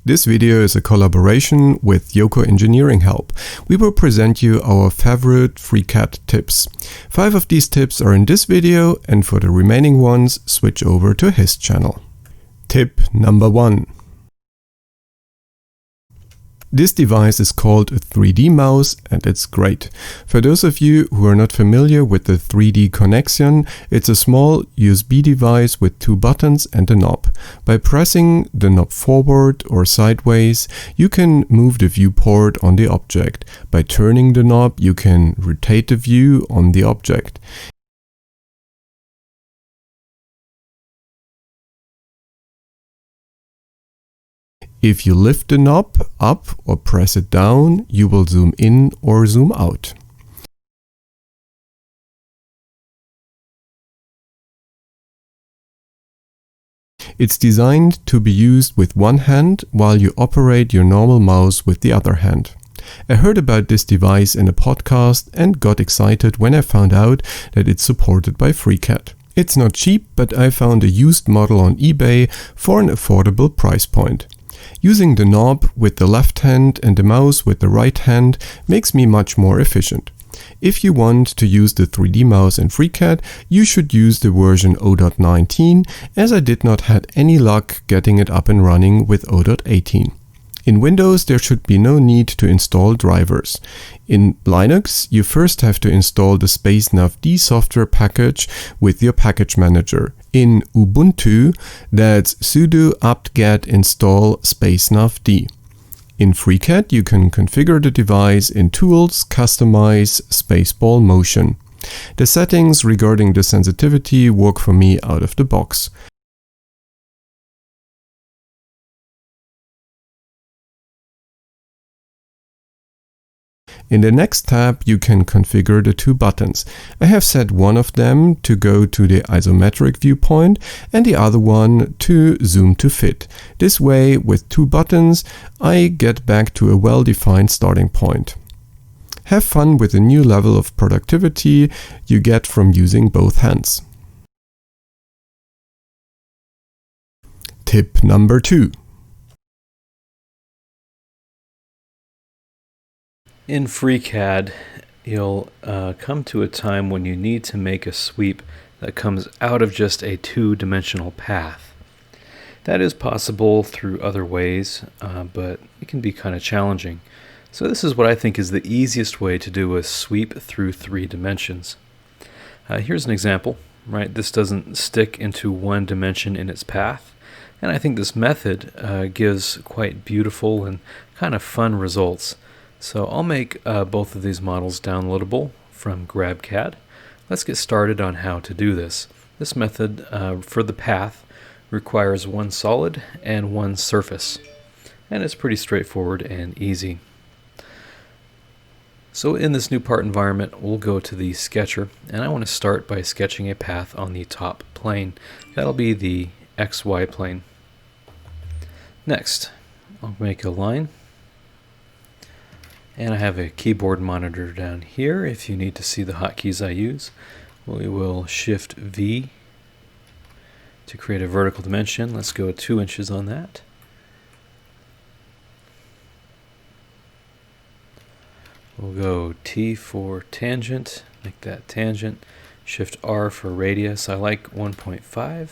This video is a collaboration with JokoEngineeringHelp. We will present you our favorite FreeCAD tips. 5 of these tips are in this video, and for the remaining ones, switch over to his channel. Tip number 1. This device is called a 3D mouse and it's great. For those of you who are not familiar with the 3D connection, it's a small USB device with 2 buttons and a knob. By pressing the knob forward or sideways, you can move the viewport on the object. By turning the knob, you can rotate the view on the object. If you lift the knob up or press it down, you will zoom in or zoom out. It's designed to be used with one hand while you operate your normal mouse with the other hand. I heard about this device in a podcast and got excited when I found out that it's supported by FreeCAD. It's not cheap, but I found a used model on eBay for an affordable price point. Using the knob with the left hand and the mouse with the right hand makes me much more efficient. If you want to use the 3D mouse in FreeCAD, you should use the version 0.19, as I did not have any luck getting it up and running with 0.18. In Windows, there should be no need to install drivers. In Linux, you first have to install the SpaceNavD software package with your package manager. In Ubuntu, that's sudo apt-get install SpaceNavD. In FreeCAD, you can configure the device in Tools, Customize, Spaceball Motion. The settings regarding the sensitivity work for me out of the box. In the next tab, you can configure the 2 buttons. I have set one of them to go to the isometric viewpoint and the other one to zoom to fit. This way, with 2 buttons, I get back to a well-defined starting point. Have fun with the new level of productivity you get from using both hands. Tip number 2. In FreeCAD, you'll come to a time when you need to make a sweep that comes out of just a 2-dimensional path. That is possible through other ways, but it can be kind of challenging. So this is what I think is the easiest way to do a sweep through 3 dimensions. Here's an example, right? This doesn't stick into 1 dimension in its path, and I think this method gives quite beautiful and kind of fun results. So I'll make both of these models downloadable from GrabCAD. Let's get started on how to do this. This method for the path requires 1 solid and 1 surface, and it's pretty straightforward and easy. So in this new part environment, we'll go to the sketcher, and I want to start by sketching a path on the top plane. That'll be the XY plane. Next, I'll make a line. And I have a keyboard monitor down here if you need to see the hotkeys I use. We will Shift V to create a vertical dimension. Let's go 2 inches on that. We'll go T for tangent, make that tangent. Shift R for radius. I like 1.5.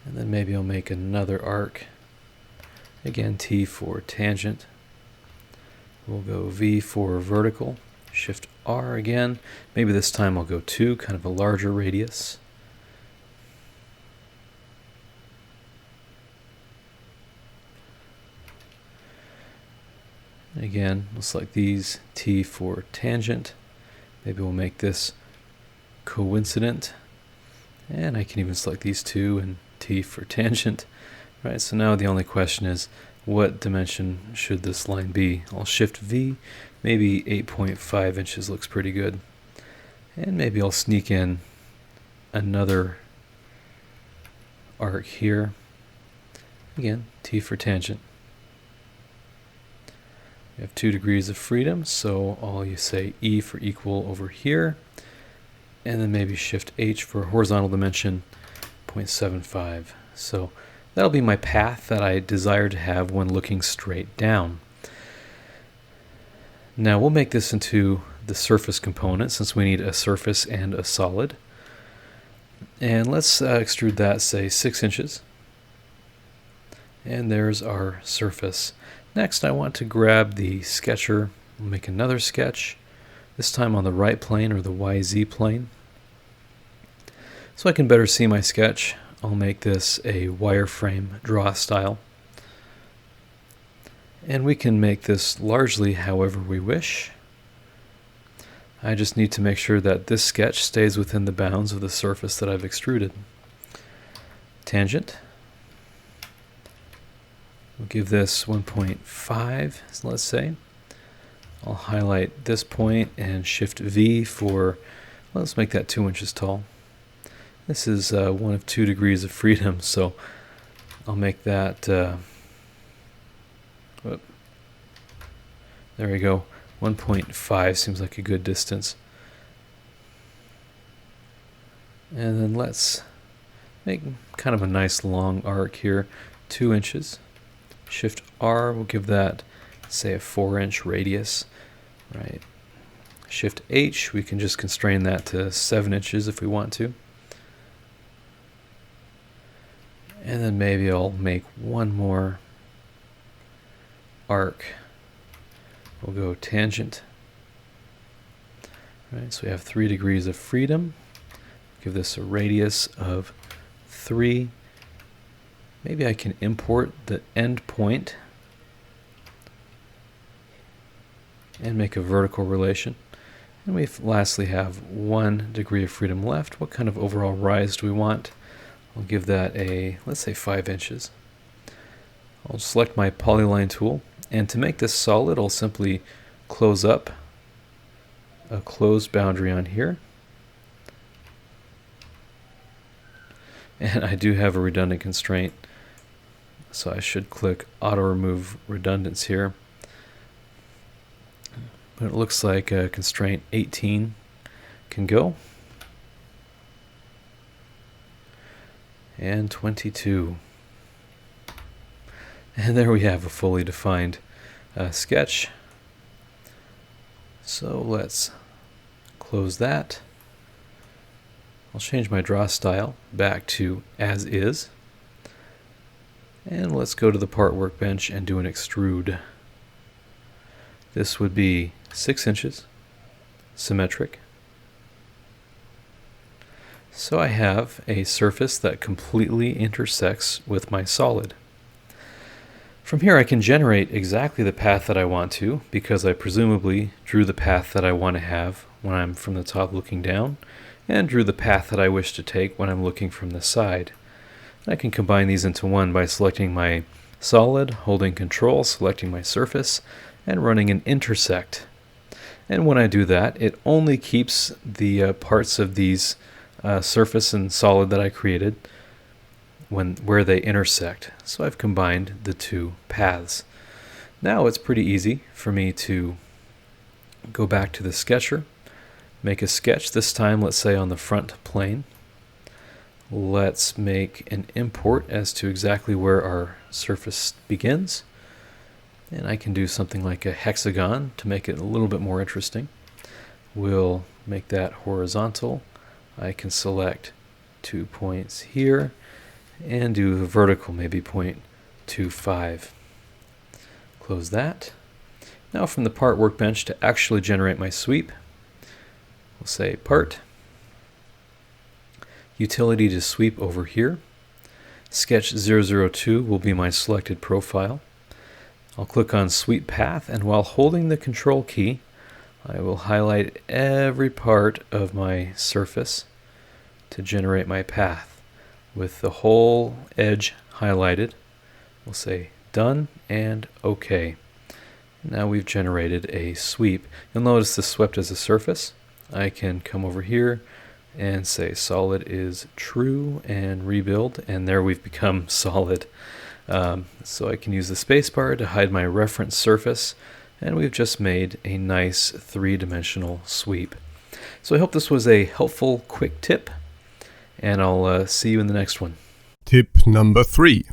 And then maybe I'll make another arc. Again, T for tangent. We'll go V for vertical, Shift R again. Maybe this time I'll go 2, kind of a larger radius. Again, we'll select these, T for tangent. Maybe we'll make this coincident. And I can even select these 2 and T for tangent. Right, so now the only question is, what dimension should this line be? I'll Shift V, maybe 8.5 inches looks pretty good. And maybe I'll sneak in another arc here. Again, T for tangent. We have 2 degrees of freedom, so I'll say E for equal over here. And then maybe Shift H for horizontal dimension, 0.75. So That'll be my path that I desire to have when looking straight down. Now we'll make this into the surface component since we need a surface and a solid. And let's extrude that, say, 6 inches. And there's our surface. Next, I want to grab the sketcher, make another sketch, this time on the right plane or the YZ plane. So I can better see my sketch, I'll make this a wireframe draw style. And we can make this largely however we wish. I just need to make sure that this sketch stays within the bounds of the surface that I've extruded. Tangent. We'll give this 1.5, let's say. I'll highlight this point and Shift V for, well, let's make that 2 inches tall. This is 1 of 2 degrees of freedom, so I'll make that, there we go, 1.5 seems like a good distance. And then let's make kind of a nice long arc here, 2 inches. Shift R will give that, say, a 4-inch radius, right? Shift H, we can just constrain that to 7 inches if we want to. And then maybe I'll make one more arc. We'll go tangent. Right, so we have 3 degrees of freedom. Give this a radius of 3. Maybe I can import the end point and make a vertical relation. And we lastly have 1 degree of freedom left. What kind of overall rise do we want? I'll give that a, let's say, 5 inches. I'll select my polyline tool, and to make this solid, I'll simply close up a closed boundary on here. And I do have a redundant constraint, so I should click Auto Remove Redundance here. But it looks like constraint 18 can go. And 22. And there we have a fully defined sketch. So let's close that. I'll change my draw style back to as is. And let's go to the part workbench and do an extrude. This would be 6 inches, symmetric. So I have a surface that completely intersects with my solid. From here I can generate exactly the path that I want to, because I presumably drew the path that I want to have when I'm from the top looking down, and drew the path that I wish to take when I'm looking from the side. And I can combine these into one by selecting my solid, holding Control, selecting my surface, and running an intersect. And when I do that, it only keeps the parts of these surface and solid that I created where they intersect. So I've combined the two paths. Now it's pretty easy for me to go back to the sketcher, make a sketch, this time let's say on the front plane. Let's make an import as to exactly where our surface begins. And I can do something like a hexagon to make it a little bit more interesting. We'll make that horizontal. I can select 2 points here and do a vertical, maybe 0.25. Close that. Now from the part workbench to actually generate my sweep, we'll say part, utility to sweep over here. Sketch 002 will be my selected profile. I'll click on sweep path, and while holding the control key, I will highlight every part of my surface to generate my path. With the whole edge highlighted, we'll say done and OK. Now we've generated a sweep. You'll notice this swept as a surface. I can come over here and say solid is true and rebuild, and there we've become solid. So I can use the spacebar to hide my reference surface, and we've just made a nice three-dimensional sweep. So I hope this was a helpful quick tip, and I'll see you in the next one. Tip number 3.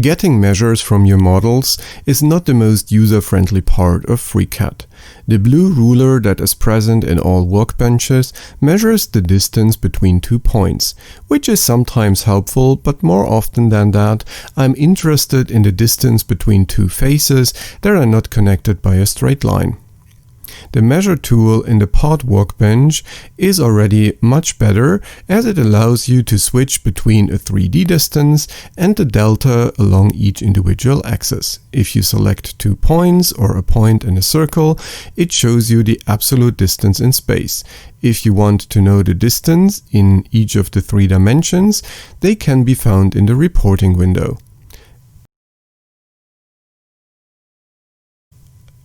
Getting measures from your models is not the most user-friendly part of FreeCAD. The blue ruler that is present in all workbenches measures the distance between 2 points, which is sometimes helpful, but more often than that, I'm interested in the distance between 2 faces that are not connected by a straight line. The measure tool in the pod workbench is already much better, as it allows you to switch between a 3D distance and the delta along each individual axis. If you select 2 points or a point in a circle, it shows you the absolute distance in space. If you want to know the distance in each of the 3 dimensions, they can be found in the reporting window.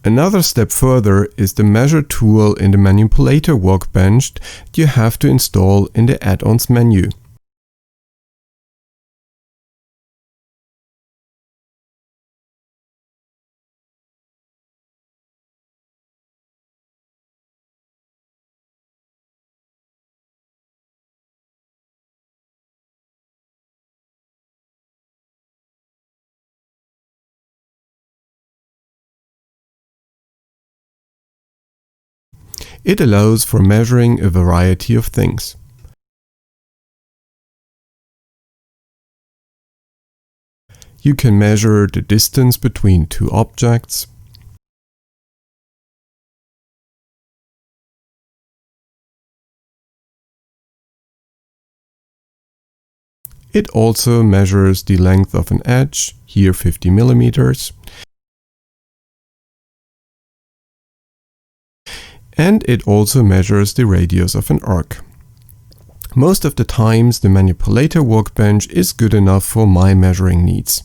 Another step further is the measure tool in the manipulator workbench that you have to install in the add-ons menu. It allows for measuring a variety of things. You can measure the distance between 2 objects. It also measures the length of an edge, here 50 millimeters. And it also measures the radius of an arc. Most of the times the manipulator workbench is good enough for my measuring needs.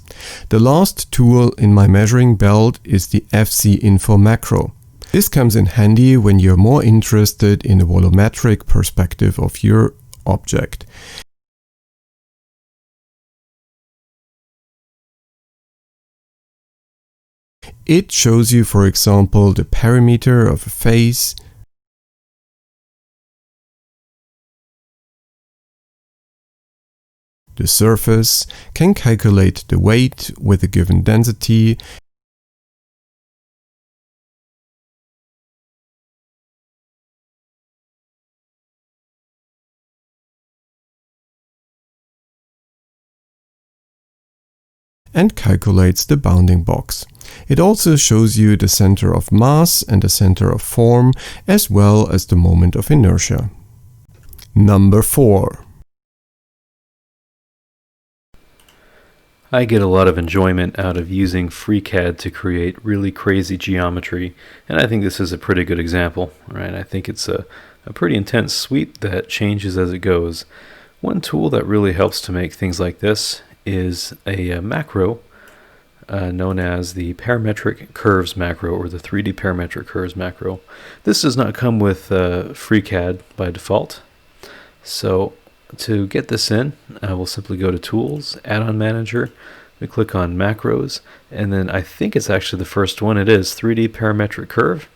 The last tool in my measuring belt is the FC Info macro. This comes in handy when you're more interested in a volumetric perspective of your object. It shows you, for example, the perimeter of a face, the surface, can calculate the weight with a given density, and calculates the bounding box. It also shows you the center of mass and the center of form, as well as the moment of inertia. Number 4. I get a lot of enjoyment out of using FreeCAD to create really crazy geometry, and I think this is a pretty good example, right? I think it's a pretty intense sweep that changes as it goes. One tool that really helps to make things like this is a macro known as the Parametric Curves macro, or the 3D Parametric Curves macro. This does not come with FreeCAD by default. So to get this in, we'll simply go to Tools, Add-on Manager, we click on Macros, and then I think it's actually the first one. It is 3D Parametric Curve.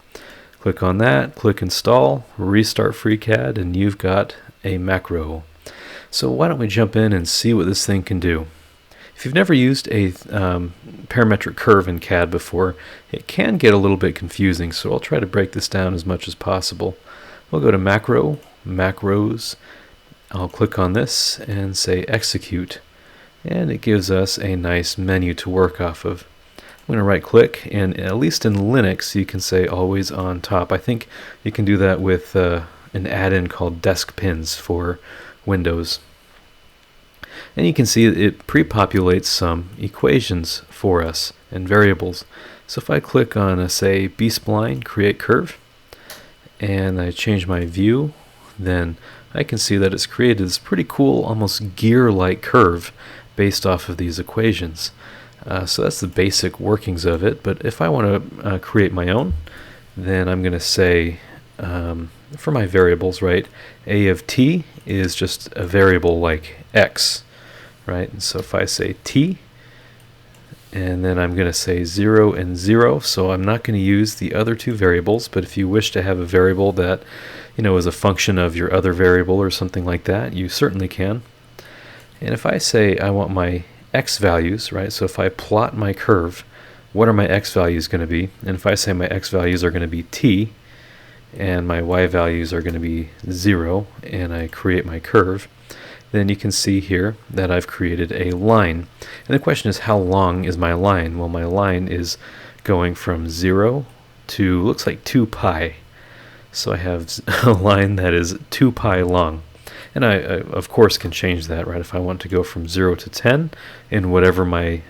Click on that, click Install, restart FreeCAD, and you've got a macro. So why don't we jump in and see what this thing can do. If you've never used a parametric curve in CAD before, it can get a little bit confusing, so I'll try to break this down as much as possible. We'll go to Macro, Macros. I'll click on this and say Execute, and it gives us a nice menu to work off of. I'm going to right click, and at least in Linux you can say Always on Top. I think you can do that with an add-in called Desk Pins for Windows. And you can see it pre-populates some equations for us and variables. So if I click on, say, B-spline, create curve, and I change my view, then I can see that it's created this pretty cool, almost gear-like curve based off of these equations. So that's the basic workings of it. But if I want to create my own, then I'm going to say, for my variables, right, a of t is just a variable like x. Right, and so if I say t, and then I'm going to say 0 and 0, so I'm not going to use the other two variables, but if you wish to have a variable that, is a function of your other variable or something like that, you certainly can. And if I say I want my x values, right? So if I plot my curve, what are my x values going to be? And if I say my x values are going to be t, and my y values are going to be 0, and I create my curve, then you can see here that I've created a line. And the question is, how long is my line? Well, my line is going from 0 to, looks like 2 pi. So I have a line that is 2 pi long. And I of course, can change that, right? If I want to go from 0 to 10 in whatever my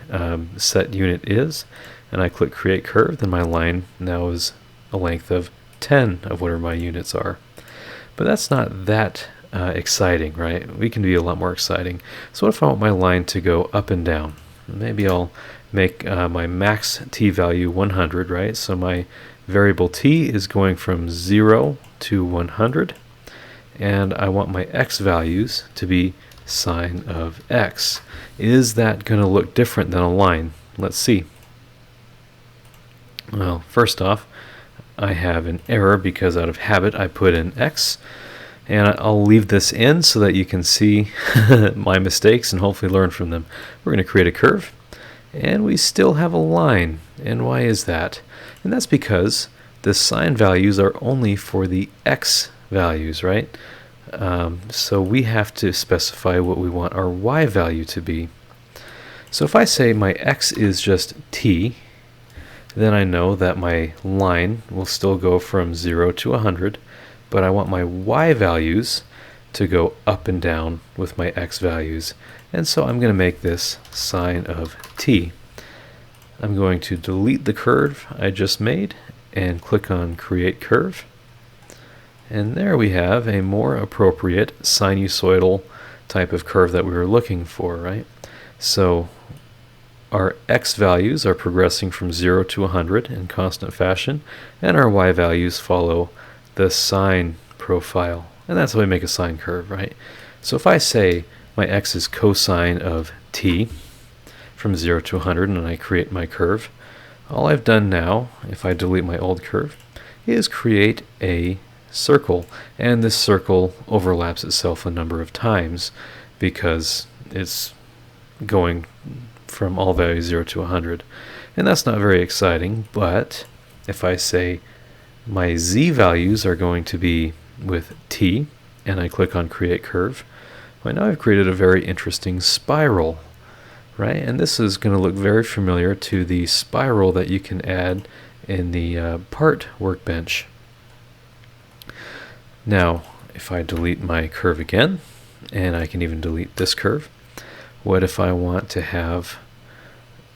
set unit is, and I click Create Curve, then my line now is a length of 10 of whatever my units are. But that's not that exciting, right? We can be a lot more exciting. So what if I want my line to go up and down? Maybe I'll make my max t value 100, right? So my variable t is going from 0 to 100, and I want my x values to be sine of x. Is that going to look different than a line? Let's see. Well, first off, I have an error because out of habit I put in x, and I'll leave this in so that you can see my mistakes and hopefully learn from them. We're going to create a curve, and we still have a line. And why is that? And that's because the sine values are only for the x values, right? So we have to specify what we want our y value to be. So if I say my x is just t, then I know that my line will still go from 0 to 100, but I want my y values to go up and down with my x values. And so I'm going to make this sine of t. I'm going to delete the curve I just made and click on Create Curve. And there we have a more appropriate sinusoidal type of curve that we were looking for, right? So our x values are progressing from 0 to 100 in constant fashion, and our y values follow the sine profile. And that's how we make a sine curve, right? So if I say my x is cosine of t from 0 to 100 and I create my curve, all I've done now, if I delete my old curve, is create a circle. And this circle overlaps itself a number of times because it's going from all values 0 to 100. And that's not very exciting, but if I say my z values are going to be with t, and I click on Create Curve, well, now I've created a very interesting spiral, right? And this is going to look very familiar to the spiral that you can add in the part workbench. Now, if I delete my curve again, and I can even delete this curve, what if I want to have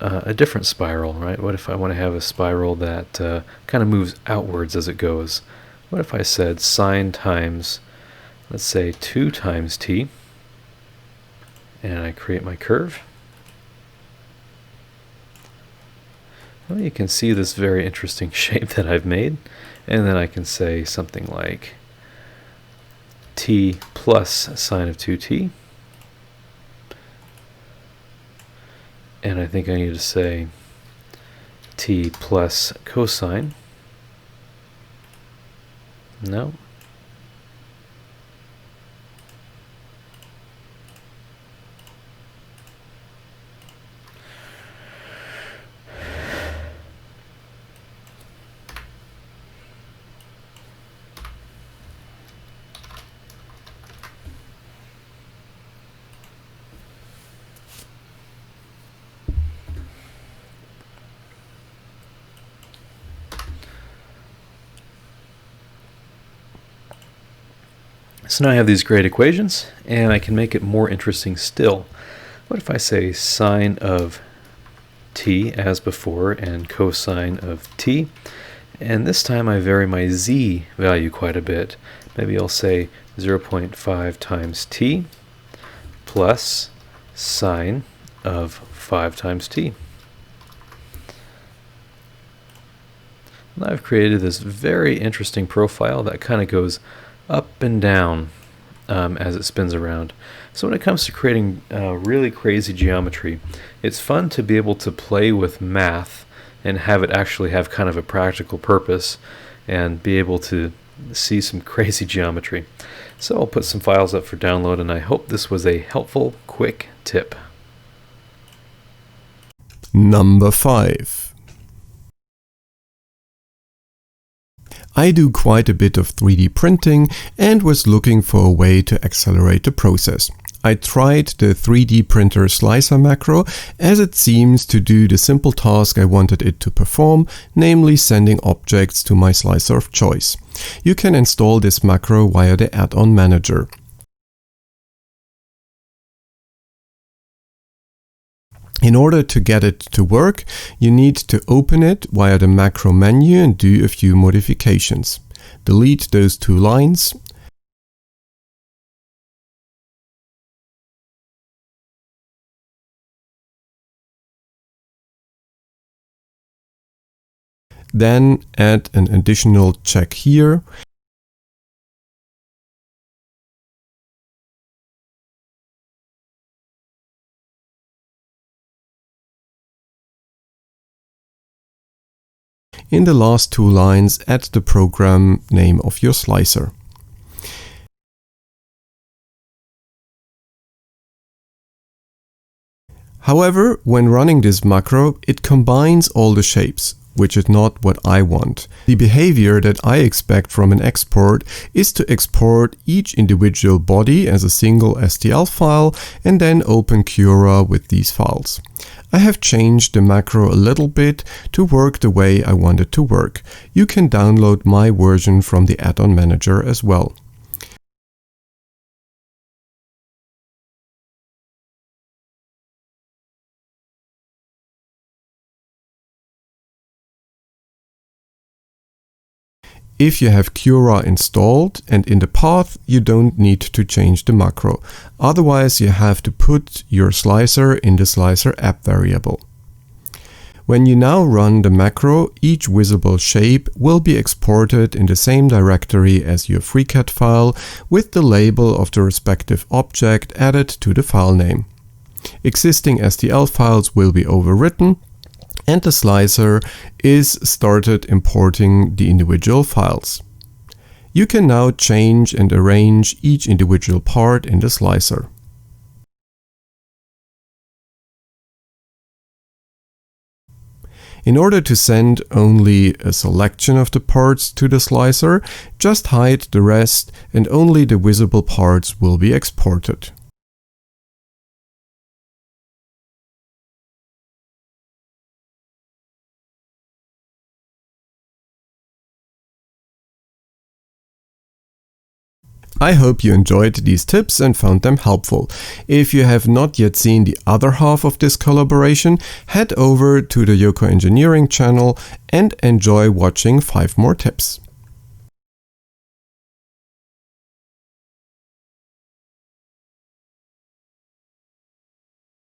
a different spiral, right? What if I want to have a spiral that kind of moves outwards as it goes? What if I said sine times, let's say 2 times t, and I create my curve? Well, you can see this very interesting shape that I've made, and then I can say something like t plus sine of 2t. And I think I need to say t plus cosine. No. So now I have these great equations, and I can make it more interesting still. What if I say sine of t as before and cosine of t, and this time I vary my z value quite a bit. Maybe I'll say 0.5 times t plus sine of 5 times t. Now I've created this very interesting profile that kind of goes up and down as it spins around. So when it comes to creating really crazy geometry, it's fun to be able to play with math and have it actually have kind of a practical purpose and be able to see some crazy geometry. So I'll put some files up for download, and I hope this was a helpful, quick tip. Number 5. I do quite a bit of 3D printing and was looking for a way to accelerate the process. I tried the 3D printer slicer macro as it seems to do the simple task I wanted it to perform, namely sending objects to my slicer of choice. You can install this macro via the add-on manager. In order to get it to work, you need to open it via the macro menu and do a few modifications. Delete those 2 lines. Then add an additional check here. In the last 2 lines, add the program name of your slicer. However, when running this macro, it combines all the shapes, which is not what I want. The behavior that I expect from an export is to export each individual body as a single STL file and then open Cura with these files. I have changed the macro a little bit to work the way I want it to work. You can download my version from the add-on manager as well. If you have Cura installed and in the path, you don't need to change the macro. Otherwise, you have to put your slicer in the slicer app variable. When you now run the macro, each visible shape will be exported in the same directory as your FreeCAD file with the label of the respective object added to the file name. Existing STL files will be overwritten, and the slicer is started importing the individual files. You can now change and arrange each individual part in the slicer. In order to send only a selection of the parts to the slicer, just hide the rest and only the visible parts will be exported. I hope you enjoyed these tips and found them helpful. If you have not yet seen the other half of this collaboration, head over to the Joko Engineering channel and enjoy watching 5 more tips.